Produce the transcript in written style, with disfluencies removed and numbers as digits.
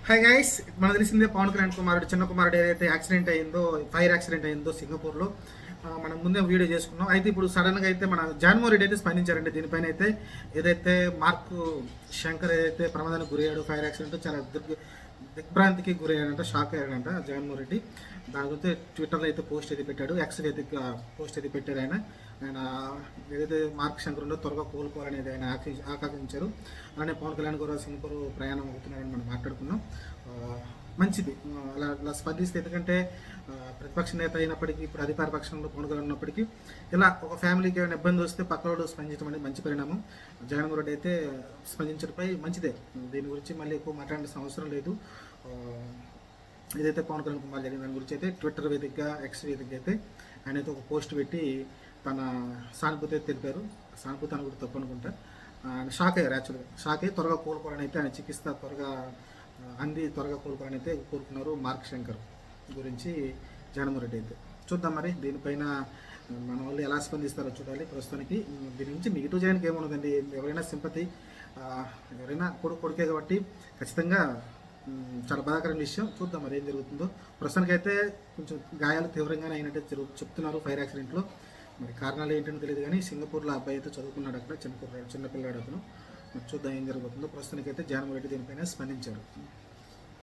Hi guys, మనకు తెలిసిందే పవన్ కళ్యాణ్ కుమారుడు చిన్న కుమారుడు ఏదైతే యాక్సిడెంట్ అయిందో, ఫైర్ యాక్సిడెంట్ అయిందో సింగపూర్లో. మనం ముందే వీడియో చేసుకున్నాం. అయితే ఇప్పుడు సడన్గా అయితే మన జగన్మోహన్ రెడ్డి అయితే స్పందించారండి దీనిపైన. అయితే ఏదైతే మార్క్ శంకర్ ఏదైతే ప్రమాదానికి గురయ్యాడు, ఫైర్ యాక్సిడెంట్ చాలా దిగ్భ్రాంతికి గురయ్యాడంట, షాక్ అయ్యాడంట జగన్మోహన్ రెడ్డి. దాని గురించి ట్విట్టర్లో అయితే పోస్ట్ అయితే పెట్టాడు, ఎక్స్లో అయితే పోస్ట్ అయితే పెట్టారు. ఆయన ఏదైతే మార్క్ శంకర్ ఉందో త్వరగా కోలుకోవాలనేది ఆయన ఆకాంక్షించారు. అలానే పవన్ కళ్యాణ్ కూడా సింగపూర్ ప్రయాణం అవుతున్నారని మనం మాట్లాడుకున్నాం. మంచిది అలా స్పందిస్తే, ఎందుకంటే ప్రతిపక్ష నేత అయినప్పటికీ ఇప్పుడు అధికార పక్షంలో పవన్ కళ్యాణ్ ఉన్నప్పటికీ ఇలా ఒక ఫ్యామిలీకి ఏమైనా ఇబ్బంది వస్తే పక్కనోడు స్పందించడం అనేది మంచి పరిణామం. జగన్మోహన్ రెడ్డి అయితే స్పందించడంపై మంచిదే. దీని గురించి మళ్ళీ ఎక్కువ మాట్లాడాల్సిన అవసరం లేదు. ఏదైతే పవన్ కళ్యాణ్ కుమార్ జరిగిన దాని గురించి అయితే ట్విట్టర్ వేదికగా, ఎక్స్ వేదికగా అయితే ఆయన అయితే ఒక పోస్ట్ పెట్టి తన సానుభూతి అయితే తెలిపారు. సానుభూతి అని కూడా తప్పు అనుకుంటా. ఆయన షాక్ అయ్యారు, యాక్చువల్గా షాక్ అయ్యి త్వరగా కోలుకోవాలని అయితే ఆయన చికిత్స త్వరగా కోలుకోవాలని అయితే కోరుకున్నారు. మార్క్ శంకర్ గురించి జగన్మోహన్ రెడ్డి అయితే చూద్దాం. మరి దీనిపైన మన వాళ్ళు ఎలా స్పందిస్తారో చూడాలి. ప్రస్తుతానికి దీని నుంచి నెగిటివ్ చేయడానికి ఏమున్నదండి, ఎవరైనా సింపతి, ఎవరైనా కొడుకే కాబట్టి ఖచ్చితంగా చాలా బాధాకరమైన విషయం. చూద్దాం మరి ఏం జరుగుతుందో. ప్రస్తుతానికి అయితే కొంచెం గాయాలు తీవ్రంగానే అయినట్టే చెప్తున్నారు ఫైర్ యాక్సిడెంట్లో. మరి కారణాలు ఏంటని తెలియదు, కానీ సింగపూర్లో అబ్బాయి అయితే చదువుకున్నాడు అక్కడ, చిన్నపిల్లాడు అతను. మరి చూద్దాం ఏం జరుగుతుందో. ప్రస్తుతానికి అయితే జగన్మోహన్ రెడ్డి దీనిపైన స్పందించారు.